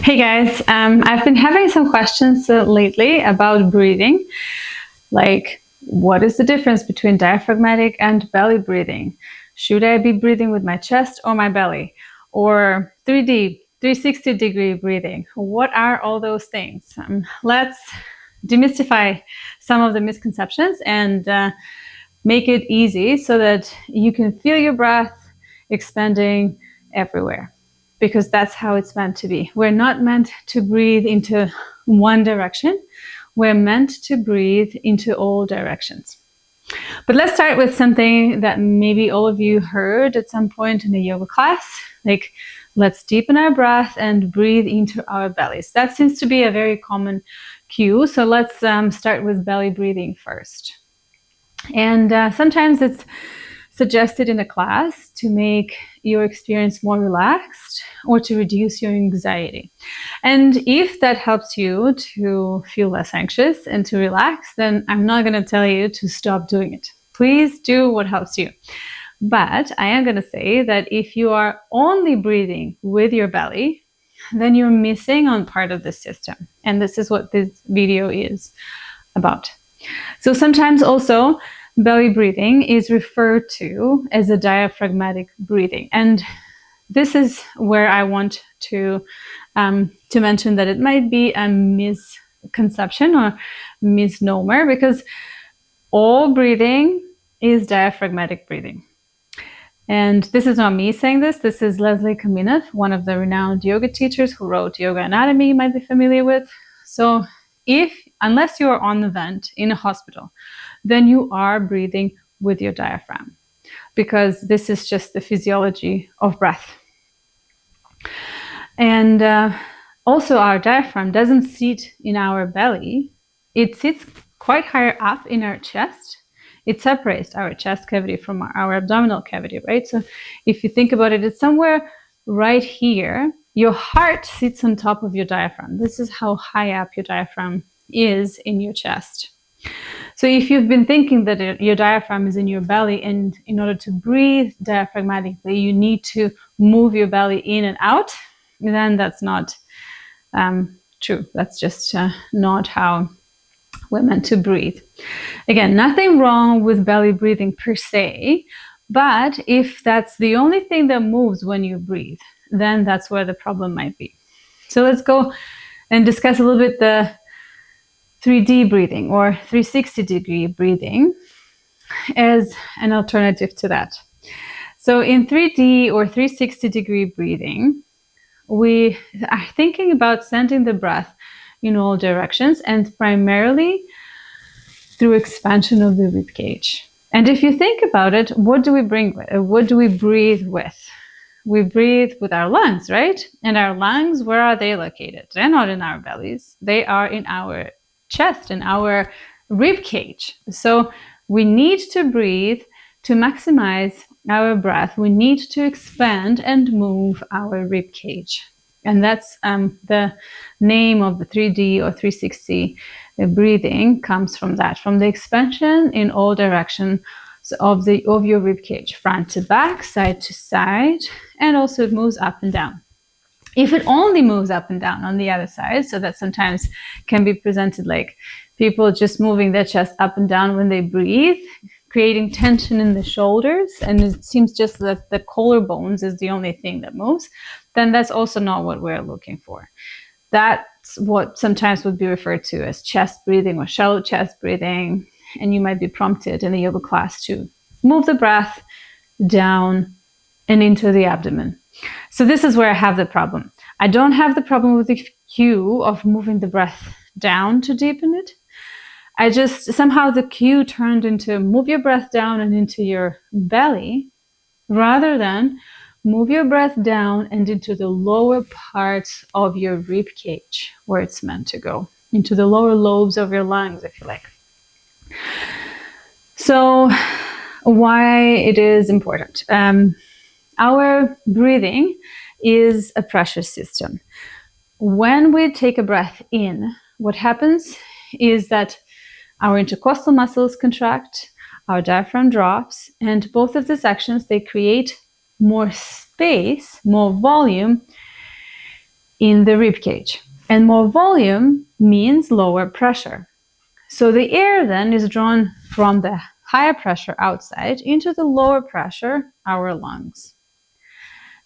Hey guys, I've been having some questions lately about breathing, like what is the difference between diaphragmatic and belly breathing? Should I be breathing with my chest or my belly? Or 3D, 360-degree breathing? What are all those things? Let's demystify some of the misconceptions and make it easy so that you can feel your breath expanding everywhere, because that's how it's meant to be. We're not meant to breathe into one direction. We're meant to breathe into all directions. But let's start with something that maybe all of you heard at some point in a yoga class, like let's deepen our breath and breathe into our bellies. That seems to be a very common cue. So let's start with belly breathing first. And sometimes it's suggested in a class to make your experience more relaxed or to reduce your anxiety. And if that helps you to feel less anxious and to relax, then I'm not going to tell you to stop doing it. Please do what helps you. But I am going to say that if you are only breathing with your belly, then you're missing on part of the system. And this is what this video is about. So sometimes also belly breathing is referred to as a diaphragmatic breathing. And this is where I want to mention that it might be a misconception or misnomer, because all breathing is diaphragmatic breathing. And this is not me saying this. This is Leslie Kamenev, one of the renowned yoga teachers who wrote Yoga Anatomy, you might be familiar with. So unless you're on the vent in a hospital, then you are breathing with your diaphragm, because this is just the physiology of breath. And also our diaphragm doesn't sit in our belly. It sits quite higher up in our chest. It separates our chest cavity from our abdominal cavity, right? So if you think about it, it's somewhere right here. Your heart sits on top of your diaphragm. This is how high up your diaphragm is in your chest. So if you've been thinking that your diaphragm is in your belly, and in order to breathe diaphragmatically, you need to move your belly in and out, then that's not true. That's just not how we're meant to breathe. Again, nothing wrong with belly breathing per se, but if that's the only thing that moves when you breathe, then that's where the problem might be. So let's go and discuss a little bit the 3D breathing or 360-degree breathing as an alternative to that. So in 3D or 360-degree breathing, we are thinking about sending the breath in all directions and primarily through expansion of the rib cage. And if you think about it, what do we breathe with? We breathe with our lungs, right? And our lungs, where are they located? They're not in our bellies. They are in our chest, in our rib cage. So we need to breathe to maximize our breath. We need to expand and move our rib cage. And that's the name of the 3D or 360 breathing comes from that, from the expansion in all directions of your rib cage, front to back, side to side, and also it moves up and down. If it only moves up and down on the other side, so that sometimes can be presented like people just moving their chest up and down when they breathe, creating tension in the shoulders, and it seems just that the collarbones is the only thing that moves, then that's also not what we're looking for. That's what sometimes would be referred to as chest breathing or shallow chest breathing, and you might be prompted in a yoga class to move the breath down and into the abdomen. So this is where I have the problem. I don't have the problem with the cue of moving the breath down to deepen it. I just, somehow the cue turned into move your breath down and into your belly, rather than move your breath down and into the lower parts of your rib cage, where it's meant to go, into the lower lobes of your lungs, if you like. So why it is important? Our breathing is a pressure system. When we take a breath in, what happens is that our intercostal muscles contract, our diaphragm drops, and both of these actions, they create more space, more volume in the rib cage. And more volume means lower pressure. So the air then is drawn from the higher pressure outside into the lower pressure, our lungs.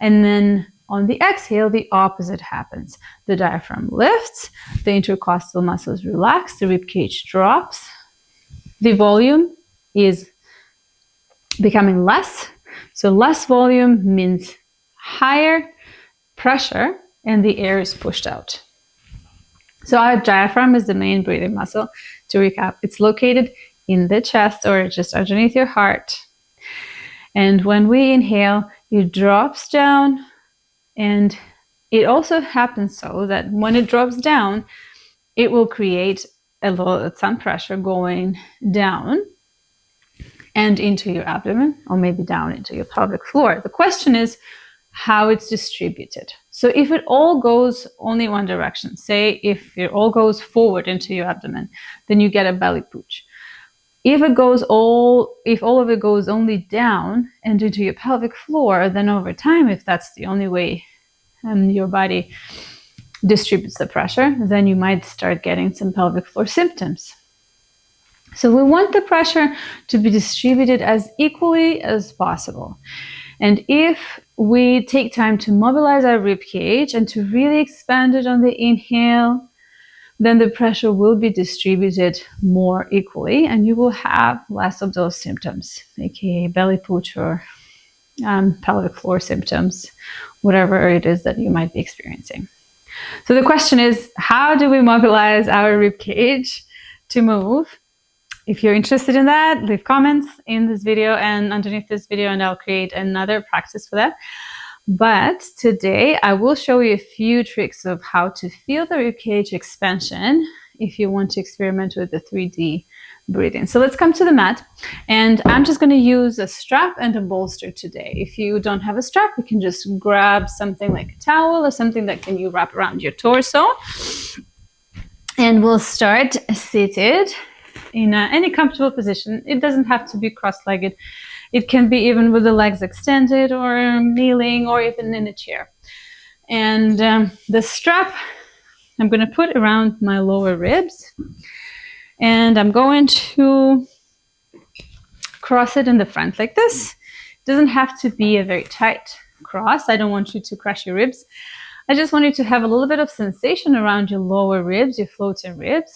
And then on the exhale, the opposite happens. The diaphragm lifts, the intercostal muscles relax, the rib cage drops, the volume is becoming less. So less volume means higher pressure and the air is pushed out. So our diaphragm is the main breathing muscle. To recap, it's located in the chest or just underneath your heart. And when we inhale, it drops down, and it also happens so that when it drops down, it will create some pressure going down and into your abdomen, or maybe down into your pelvic floor. The question is how it's distributed. So if it all goes only one direction, say if it all goes forward into your abdomen, then you get a belly pooch. If all of it goes only down and into your pelvic floor, then over time, if that's the only way your body distributes the pressure, then you might start getting some pelvic floor symptoms. So we want the pressure to be distributed as equally as possible. And if we take time to mobilize our rib cage and to really expand it on the inhale, then the pressure will be distributed more equally and you will have less of those symptoms, aka belly pooch or pelvic floor symptoms, whatever it is that you might be experiencing. So the question is, how do we mobilize our rib cage to move? If you're interested in that, leave comments in this video and underneath this video, and I'll create another practice for that. But today I will show you a few tricks of how to feel the rib cage expansion if you want to experiment with the 3D breathing. So let's come to the mat, and I'm just going to use a strap and a bolster today. If you don't have a strap, you can just grab something like a towel or something that you wrap around your torso. And we'll start seated in any comfortable position. It doesn't have to be cross-legged. It can be even with the legs extended or kneeling or even in a chair. And the strap I'm going to put around my lower ribs, and I'm going to cross it in the front like this. It doesn't have to be a very tight cross. I don't want you to crush your ribs. I just want you to have a little bit of sensation around your lower ribs, your floating ribs,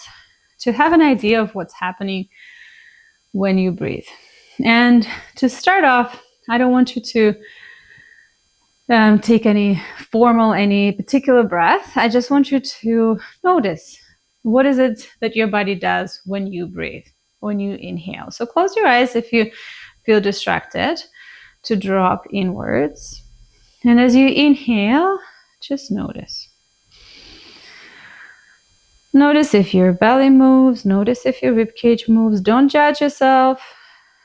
to have an idea of what's happening when you breathe. And to start off, I don't want you to take any particular breath. I just want you to notice, what is it that your body does when you breathe, when you inhale. So close your eyes if you feel distracted, to drop inwards. And as you inhale, just notice. Notice if your belly moves. Notice if your rib cage moves. Don't judge yourself.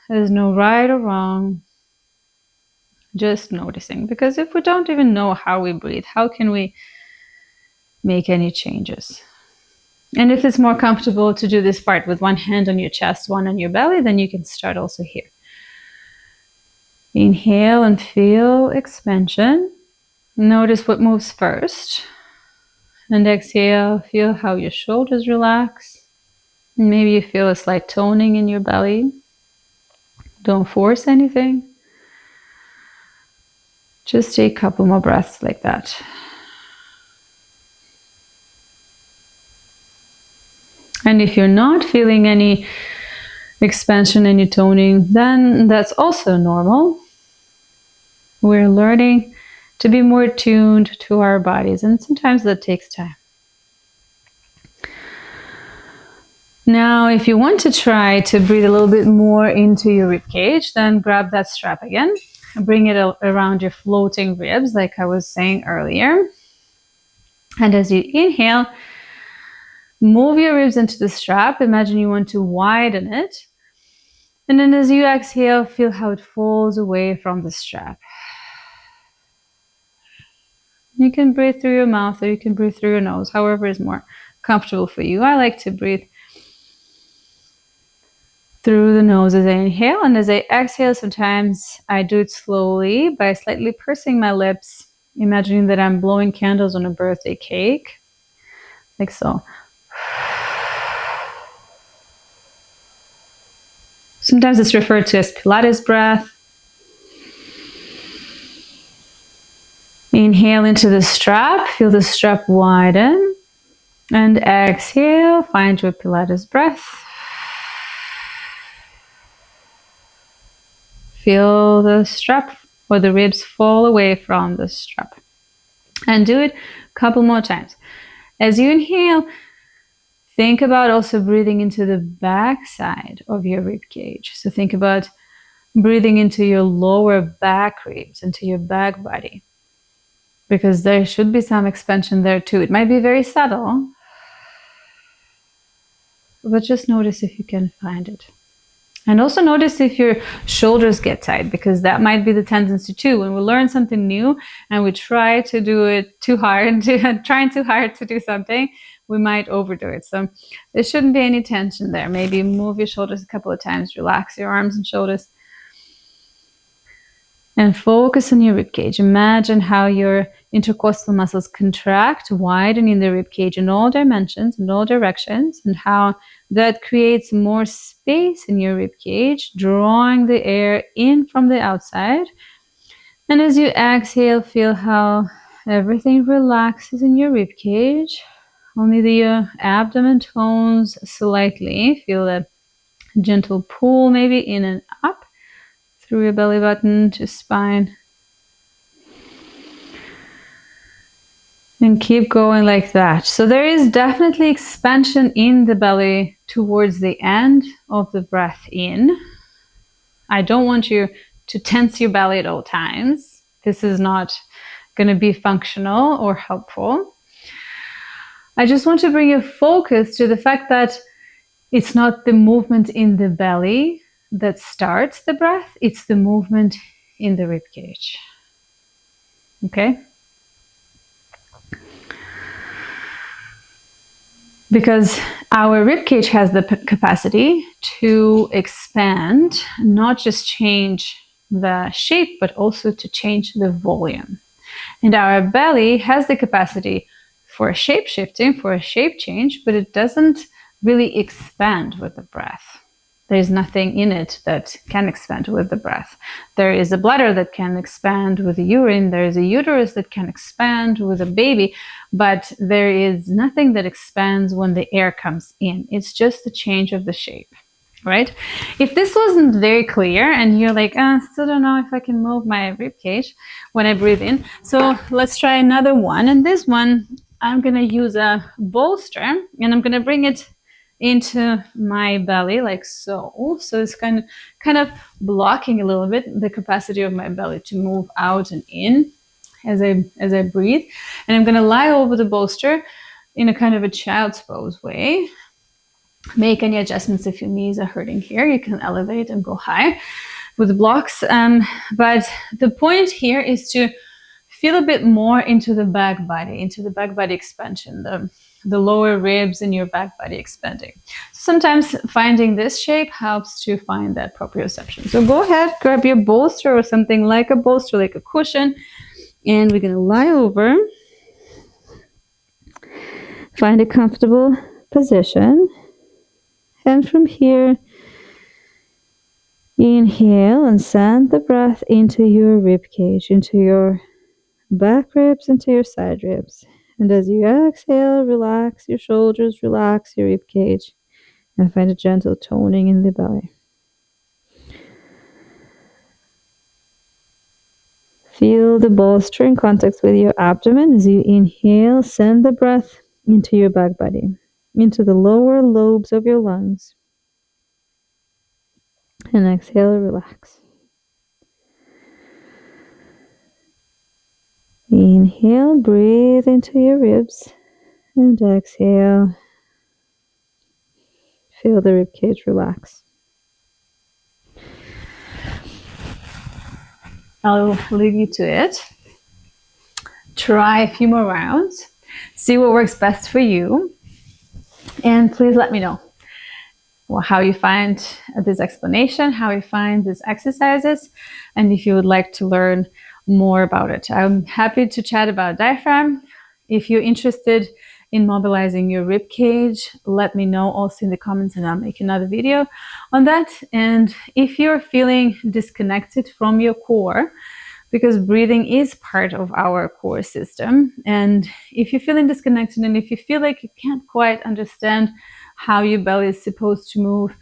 There's no right or wrong. Just noticing. Because if we don't even know how we breathe, how can we make any changes? And if it's more comfortable to do this part with one hand on your chest, one on your belly, then you can start also here. Inhale and feel expansion. Notice what moves first. And exhale, feel how your shoulders relax. Maybe you feel a slight toning in your belly. Don't force anything. Just take a couple more breaths like that. And if you're not feeling any expansion, any toning, then that's also normal. We're learning to be more tuned to our bodies, and sometimes that takes time. Now, if you want to try to breathe a little bit more into your rib cage, then grab that strap again and bring it around your floating ribs, like I was saying earlier. And as you inhale, move your ribs into the strap. Imagine you want to widen it. And then as you exhale, feel how it falls away from the strap. You can breathe through your mouth or you can breathe through your nose, however is more comfortable for you. I like to breathe through the nose as I inhale, and as I exhale, sometimes I do it slowly by slightly pursing my lips imagining that I'm blowing candles on a birthday cake, like so. Sometimes it's referred to as Pilates breath. Inhale into the strap, feel the strap widen, and exhale, find your Pilates breath. Feel the strap or the ribs fall away from the strap. And do it a couple more times. As you inhale, think about also breathing into the back side of your rib cage. So think about breathing into your lower back ribs, into your back body, because there should be some expansion there too. It might be very subtle, but just notice if you can find it. And also notice if your shoulders get tight, because that might be the tendency too. When we learn something new and we try to do it too hard, trying too hard to do something, we might overdo it. So there shouldn't be any tension there. Maybe move your shoulders a couple of times, relax your arms and shoulders, and focus on your rib cage. Imagine how your intercostal muscles contract, widening the rib cage in all dimensions, in all directions, and how that creates more space in your rib cage, drawing the air in from the outside. And as you exhale, feel how everything relaxes in your rib cage. Only the abdomen tones slightly. Feel a gentle pull, maybe in and up through your belly button to spine. And keep going like that. So there is definitely expansion in the belly towards the end of the breath in. I don't want you to tense your belly at all times. This is not going to be functional or helpful. I just want to bring your focus to the fact that it's not the movement in the belly that starts the breath, it's the movement in the rib cage. Okay? Because our rib cage has the capacity to expand, not just change the shape, but also to change the volume. And our belly has the capacity for a shape shifting, for a shape change, but it doesn't really expand with the breath. There's nothing in it that can expand with the breath. There is a bladder that can expand with the urine. There is a uterus that can expand with a baby, but there is nothing that expands when the air comes in. It's just the change of the shape, right? If this wasn't very clear and you're like, still don't know if I can move my rib cage when I breathe in. So let's try another one. And this one, I'm going to use a bolster and I'm going to bring it into my belly like so. So it's kind of blocking a little bit the capacity of my belly to move out and in as I breathe. And I'm going to lie over the bolster in a kind of a child's pose way. Make any adjustments if your knees are hurting here. You can elevate and go high with the blocks. But the point here is to feel a bit more into the back body expansion, the lower ribs in your back body expanding. Sometimes finding this shape helps to find that proprioception. So go ahead, grab your bolster or something like a bolster, like a cushion, and we're going to lie over. Find a comfortable position. And from here, inhale and send the breath into your rib cage, into your back ribs, into your side ribs. And as you exhale, relax your shoulders, relax your rib cage, and find a gentle toning in the belly. Feel the bolster in contact with your abdomen. As you inhale, send the breath into your back body, into the lower lobes of your lungs. And exhale, relax. Inhale, breathe into your ribs, and exhale, feel the rib cage relax. I'll leave you to it. Try a few more rounds. See what works best for you. And please let me know how you find this explanation, how you find these exercises, and if you would like to learn more about it. I'm happy to chat about diaphragm. If you're interested in mobilizing your rib cage, let me know also in the comments and I'll make another video on that. And if you're feeling disconnected from your core, because breathing is part of our core system, and if you're feeling disconnected and if you feel like you can't quite understand how your belly is supposed to move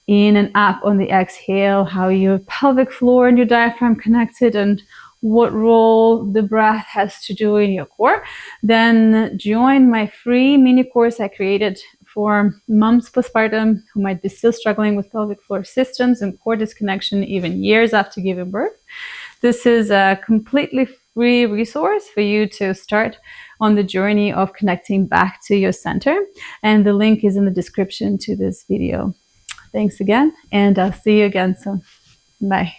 in and up on the exhale, how your pelvic floor and your diaphragm connected, and what role the breath has to do in your core, then join my free mini course I created for moms postpartum who might be still struggling with pelvic floor systems and core disconnection even years after giving birth. This is a completely free resource for you to start on the journey of connecting back to your center, and the link is in the description to this video. Thanks again, and I'll see you again soon. Bye.